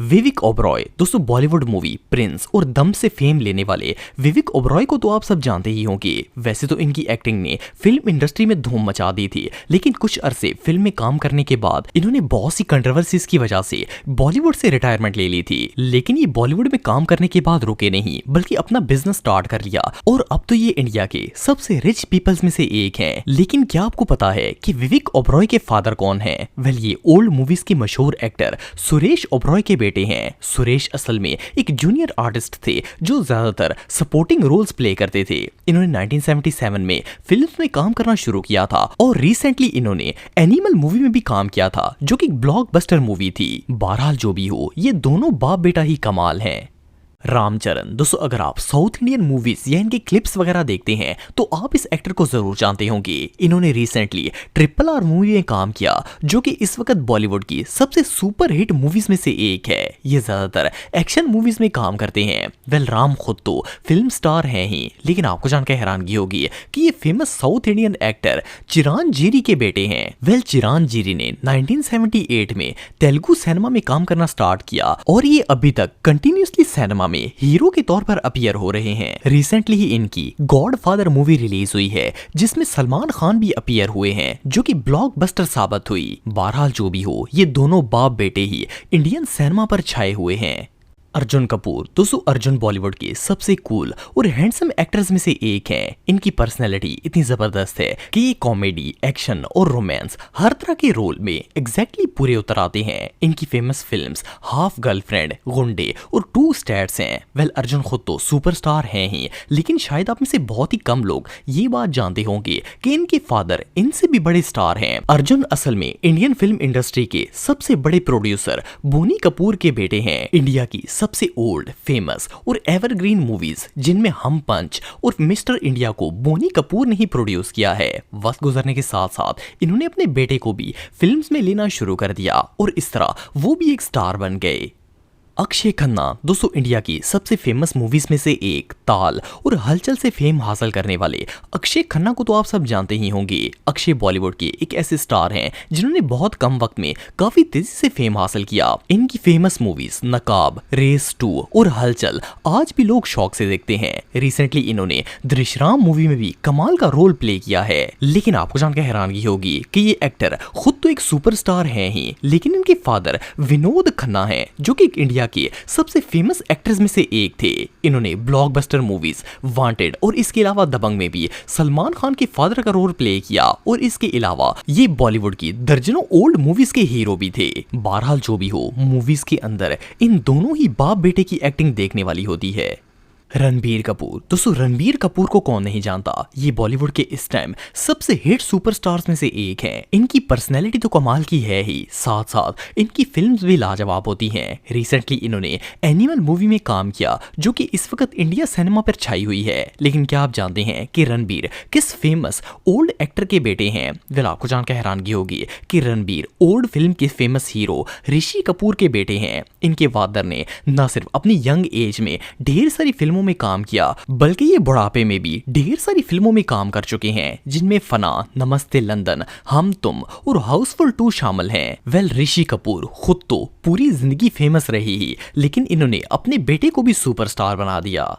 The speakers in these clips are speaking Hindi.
विवेक ओबरॉय दोस्तों बॉलीवुड मूवी प्रिंस और दम से फेम लेने वाले विवेक ओबरॉय को तो आप सब जानते ही होंगे। वैसे तो इनकी एक्टिंग ने फिल्म इंडस्ट्री में धूम मचा दी थी, लेकिन कुछ अरसे फिल्म में काम करने के बाद इन्होंने बहुत सी कंट्रोवर्सीज की वजह से बॉलीवुड से रिटायरमेंट ले ली थी। लेकिन ये बॉलीवुड में काम करने के बाद रुके नहीं, बल्कि अपना बिजनेस स्टार्ट कर लिया और अब तो ये इंडिया के सबसे रिच पीपल्स में से एक हैं। लेकिन क्या आपको पता है कि विवेक ओबरॉय के फादर कौन है? वेल, ये ओल्ड मूवीज के मशहूर एक्टर सुरेश ओबरॉय के बेटे हैं। सुरेश असल में एक जूनियर आर्टिस्ट थे जो ज्यादातर सपोर्टिंग रोल्स प्ले करते थे। इन्होंने 1977 में फिल्म्स में काम करना शुरू किया था और रिसेंटली इन्होंने एनिमल मूवी में भी काम किया था, जो कि ब्लॉकबस्टर मूवी थी। बहरहाल जो भी हो, ये दोनों बाप बेटा ही कमाल हैं। रामचरण दोस्तों, अगर आप साउथ इंडियन मूवीज या इनके क्लिप्स वगैरह देखते हैं तो आप इस एक्टर को जरूर जानते होंगे। इन्होंने रिसेंटली RRR मूवी में काम किया, जो कि इस वक्त बॉलीवुड की सबसे सुपर हिट मूवीज में से एक है। ये ज्यादातर एक्शन मूवीज में काम करते हैं। वेल, राम खुद तो फिल्म स्टार हैं ही, लेकिन आपको जानकर हैरानगी होगी कि ये फेमस साउथ इंडियन एक्टर चिरान जीरी के बेटे हैं। वेल, चिरान जीरी ने 1978 में तेलुगु सिनेमा में काम करना स्टार्ट किया और ये अभी तक कंटिन्यूसली सिनेमा में हीरो के तौर पर अपीयर हो रहे हैं। रिसेंटली ही इनकी गॉडफादर मूवी रिलीज हुई है, जिसमें सलमान खान भी अपीयर हुए हैं, जो कि ब्लॉकबस्टर साबित हुई। बहरहाल जो भी हो, ये दोनों बाप बेटे ही इंडियन सिनेमा पर छाए हुए हैं। अर्जुन कपूर दोस्तों, अर्जुन बॉलीवुड के सबसे कूल और हैंडसम एक्टर्स में से एक हैं। इनकी पर्सनैलिटी इतनी जबरदस्त है कि ये कॉमेडी, एक्शन और रोमांस हर तरह के रोल में एग्जैक्टली पूरे उतर आते हैं। इनकी फेमस फिल्म्स हाफ गर्लफ्रेंड, गुंडे और टू स्टेट्स हैं। वेल, अर्जुन खुद तो सुपरस्टार हैं ही, लेकिन शायद आप में से बहुत ही कम लोग ये बात जानते होंगे कि इनके फादर इनसे भी बड़े स्टार हैं। अर्जुन असल में इंडियन फिल्म इंडस्ट्री के सबसे बड़े प्रोड्यूसर बोनी कपूर के बेटे हैं। इंडिया की सबसे ओल्ड, फेमस और एवरग्रीन मूवीज जिनमें हम पंच और मिस्टर इंडिया को बोनी कपूर ने ही प्रोड्यूस किया है। वक्त गुजरने के साथ साथ इन्होंने अपने बेटे को भी फिल्म्स में लेना शुरू कर दिया और इस तरह वो भी एक स्टार बन गए। अक्षय खन्ना दोस्तों, इंडिया की सबसे फेमस मूवीज में से एक ताल और हलचल से फेम हासिल करने वाले अक्षय खन्ना को तो आप सब जानते ही होंगे। अक्षय बॉलीवुड के एक ऐसे स्टार हैं जिन्होंने बहुत कम वक्त में काफी तेजी से फेम हासिल किया। इनकी फेमस मूवीज नकाब, रेस 2 और हलचल आज भी लोग शौक से देखते हैं। रिसेंटली इन्होंने दृश्यम मूवी में भी कमाल का रोल प्ले किया है। लेकिन आपको जानकर हैरानगी होगी कि ये एक्टर खुद तो एक सुपरस्टार हैं ही, लेकिन इनके फादर विनोद खन्ना हैं, जो कि इंडिया के सबसे फेमस एक्टर्स में से एक थे। इन्होंने ब्लॉकबस्टर मूवीज वांटेड और इसके अलावा दबंग में भी सलमान खान के फादर का रोल प्ले किया और इसके अलावा ये बॉलीवुड की दर्जनों ओल्ड मूवीज के हीरो भी थे। बहरहाल जो भी हो, मूवीज के अंदर इन दोनों ही बाप बेटे की एक्टिंग देखने वाली होती है। रणबीर कपूर दोस्तों, रणबीर कपूर को कौन नहीं जानता। ये बॉलीवुड के इस टाइम सबसे हिट सुपरस्टार्स में से एक हैं। इनकी पर्सनैलिटी तो कमाल की है ही, साथ साथ इनकी फिल्म्स भी लाजवाब होती हैं। रिसेंटली इन्होंने एनिमल मूवी में काम किया, जो कि इस वक्त इंडिया सिनेमा पर छाई हुई है। लेकिन क्या आप जानते हैं कि रणबीर किस फेमस ओल्ड एक्टर के बेटे हैं? वेल, आपको जानकर हैरानगी होगी कि रणबीर ओल्ड फिल्म के फेमस हीरो ऋषि कपूर के बेटे हैं। इनके फादर ने न सिर्फ अपनी यंग एज में ढेर सारी फिल्मों में काम किया, बल्कि ये बुढ़ापे में भी ढेर सारी फिल्मों में काम कर चुके हैं, जिनमें फना, नमस्ते लंदन, हम तुम और हाउसफुल 2 शामिल हैं। वेल, ऋषि कपूर खुद तो पूरी जिंदगी फेमस रही ही, लेकिन इन्होंने अपने बेटे को भी सुपरस्टार बना दिया।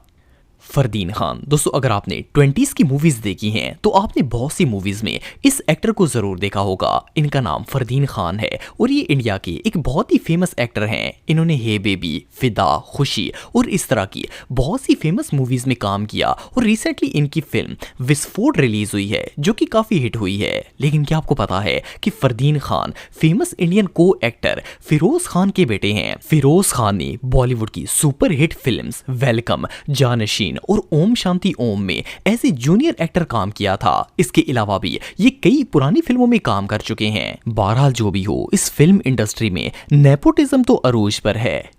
फरदीन खान दोस्तों, अगर आपने 20s की मूवीज देखी हैं तो आपने बहुत सी मूवीज में इस एक्टर को जरूर देखा होगा। इनका नाम फरदीन खान है और ये इंडिया के एक बहुत ही फेमस एक्टर हैं। इन्होंने हे बेबी, फिदा, खुशी और इस तरह की बहुत सी फेमस मूवीज में काम किया और रिसेंटली इनकी फिल्म विस्फोट रिलीज हुई है, जो कि काफी हिट हुई है। लेकिन क्या आपको पता है कि फरदीन खान फेमस इंडियन को एक्टर फिरोज खान के बेटे हैं? फिरोज खान ने बॉलीवुड की सुपर हिट फिल्म्स वेलकम, जानशीन और ओम शांति ओम में ऐसे जूनियर एक्टर काम किया था। इसके अलावा भी ये कई पुरानी फिल्मों में काम कर चुके हैं। बहरहाल जो भी हो, इस फिल्म इंडस्ट्री में नेपोटिज्म तो अरूज पर है।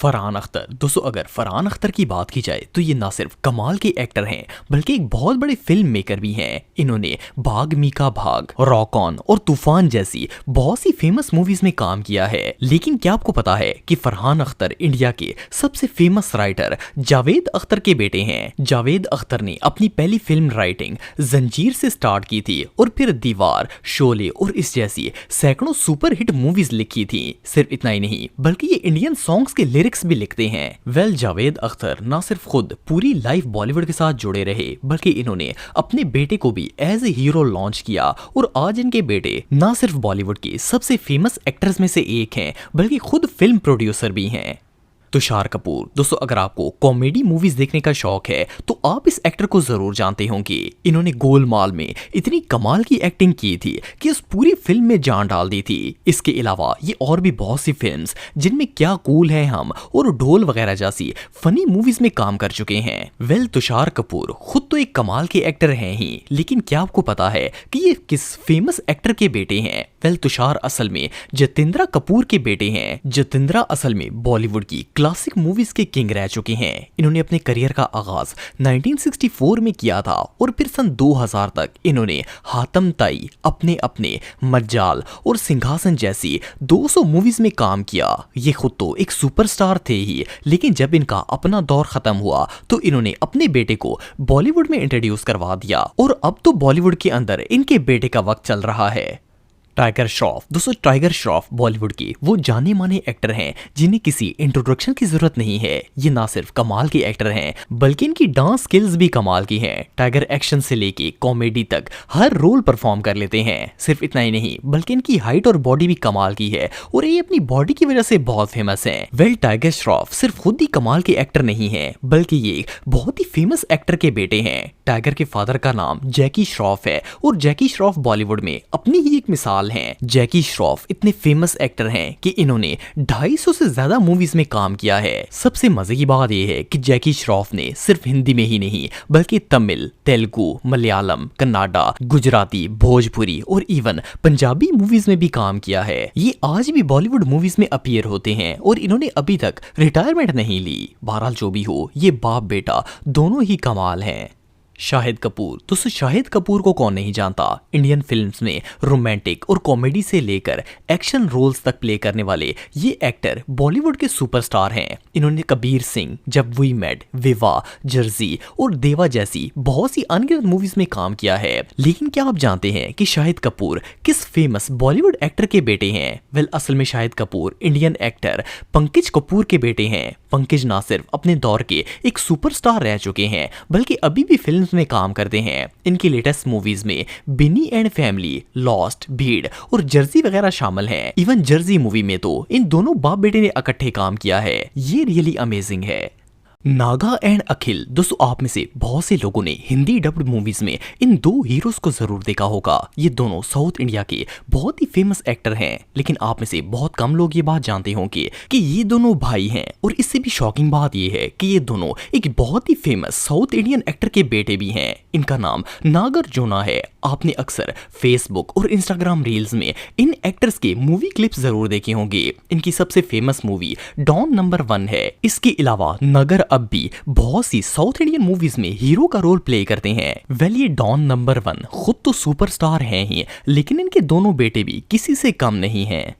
फरहान अख्तर। दोस्तों अगर फरहान अख्तर की बात की जाए तो ये ना सिर्फ कमाल के एक्टर हैं बल्कि एक बहुत बड़े फिल्म मेकर भी हैं। इन्होंने भाग मिल्खा भाग, रॉक ऑन और तूफान जैसी बहुत सी फेमस मूवीज में काम किया है। लेकिन क्या आपको पता है कि फरहान अख्तर इंडिया के सबसे फेमस राइटर जावेद अख्तर के बेटे हैं। जावेद अख्तर ने अपनी पहली फिल्म राइटिंग जंजीर से स्टार्ट की थी और फिर दीवार, शोले और इस जैसी सैकड़ों सुपर हिट मूवीज लिखी थी। सिर्फ इतना ही नहीं बल्कि ये इंडियन सॉन्ग्स के लिरिक्स भी लिखते हैं। जावेद अख्तर ना सिर्फ खुद पूरी लाइफ बॉलीवुड के साथ जुड़े रहे बल्कि इन्होंने अपने बेटे को भी एज ए हीरो लॉन्च किया और आज इनके बेटे ना सिर्फ बॉलीवुड के सबसे फेमस एक्टर्स में से एक हैं बल्कि खुद फिल्म प्रोड्यूसर भी हैं। तुषार कपूर। दोस्तों अगर आपको कॉमेडी मूवीज देखने का शौक है तो आप इस एक्टर को जरूर जानते होंगे। इन्होंने गोलमाल में इतनी कमाल की एक्टिंग की थी कि उस पूरी फिल्म में जान डाल दी थी। इसके अलावा ये और भी बहुत सी फिल्म्स जिनमें क्या कूल है हम और ढोल वगैरह जैसी फनी मूवीज में काम कर चुके हैं। तुषार कपूर खुद तो एक कमाल के एक्टर हैं ही, लेकिन क्या आपको पता है कि ये किस फेमस एक्टर के बेटे हैं? तुषार असल में जतिंद्रा कपूर के बेटे हैं। जतिंद्रा असल में बॉलीवुड की क्लासिक मूवीज के किंग रह चुके हैं। इन्होंने अपने करियर का आगाज 1964 में किया था और फिर सन 2000 तक इन्होंने हातम ताई, अपने अपने, मज्जाल और सिंहासन जैसी 200 मूवीज में काम किया। ये खुद तो एक सुपरस्टार थे ही, लेकिन जब इनका अपना दौर खत्म हुआ तो इन्होंने अपने बेटे को बॉलीवुड में इंट्रोड्यूस करवा दिया और अब तो बॉलीवुड के अंदर इनके बेटे का वक्त चल रहा है। टाइगर श्रॉफ। दोस्तों टाइगर श्रॉफ बॉलीवुड के वो जाने माने एक्टर हैं जिन्हें किसी इंट्रोडक्शन की जरूरत नहीं है। ये ना सिर्फ कमाल के एक्टर हैं बल्कि इनकी डांस स्किल्स भी कमाल की हैं। टाइगर एक्शन से लेके कॉमेडी तक हर रोल परफॉर्म कर लेते हैं। सिर्फ इतना ही नहीं बल्कि इनकी हाइट और बॉडी भी कमाल की है और ये अपनी बॉडी की वजह से बहुत फेमस है। टाइगर श्रॉफ सिर्फ खुद ही कमाल के एक्टर नहीं है बल्कि ये बहुत ही फेमस एक्टर के बेटे हैं। टाइगर के फादर का नाम जैकी श्रॉफ है और जैकी श्रॉफ बॉलीवुड में अपनी ही एक मिसाल हैं। जैकी श्रॉफ इतने फेमस एक्टर हैं कि इन्होंने 250 से ज्यादा मूवीज में काम किया है। सबसे मजे की बात यह है कि जैकी श्रॉफ ने सिर्फ हिंदी में ही नहीं बल्कि तमिल, तेलुगु, मलयालम, कन्नाडा, गुजराती, भोजपुरी और इवन पंजाबी मूवीज में भी काम किया है। ये आज भी बॉलीवुड मूवीज में अपीयर होते हैं और इन्होंने अभी तक रिटायरमेंट नहीं ली। बहरहाल जो भी हो, ये बाप बेटा दोनों ही कमाल हैं। शाहिद कपूर। दोस्तों शाहिद कपूर को कौन नहीं जानता। इंडियन फिल्म्स में रोमांटिक और कॉमेडी से लेकर एक्शन रोल्स तक प्ले करने वाले ये एक्टर बॉलीवुड के सुपरस्टार हैं। इन्होंने कबीर सिंह, जब वी मेट, विवाह, जर्सी और देवा जैसी बहुत सी अनगिनत मूवीज में काम किया है। लेकिन क्या आप जानते हैं कि शाहिद कपूर किस फेमस बॉलीवुड एक्टर के बेटे हैं? असल में शाहिद कपूर इंडियन एक्टर पंकज कपूर के बेटे हैं। पंकज ना सिर्फ अपने दौर के एक सुपरस्टार रह चुके हैं बल्कि अभी भी फिल्म्स में काम करते हैं। इनकी लेटेस्ट मूवीज में बिनी एंड फैमिली, लॉस्ट, भीड़ और जर्सी वगैरह शामिल हैं। इवन जर्सी मूवी में तो इन दोनों बाप बेटे ने इकट्ठे काम किया है। ये रियली अमेजिंग है। नागा एंड अखिल। दोस्तों आप में से बहुत से लोगों ने हिंदी डब्ड मूवीज में इन दो हीरोज को जरूर देखा होगा। ये दोनों साउथ इंडिया के बहुत ही फेमस एक्टर हैं, लेकिन आप में से बहुत कम लोग ये बात जानते होंगे कि ये दोनों भाई हैं। और इससे भी शॉकिंग बात ये है कि ये दोनों एक बहुत ही फेमस साउथ इंडियन एक्टर के बेटे भी हैं। इनका नाम नागार्जुना है। आपने अक्सर फेसबुक और इंस्टाग्राम रील्स में इन एक्टर्स के मूवी क्लिप्स जरूर देखे होंगे। इनकी सबसे फेमस मूवी डॉन नंबर 1 है। इसके अलावा नगर अब भी बहुत सी साउथ इंडियन मूवीज में हीरो का रोल प्ले करते हैं। ये डॉन नंबर 1 खुद तो सुपरस्टार हैं ही, लेकिन इनके दोनों बेटे भी किसी से कम नहीं हैं।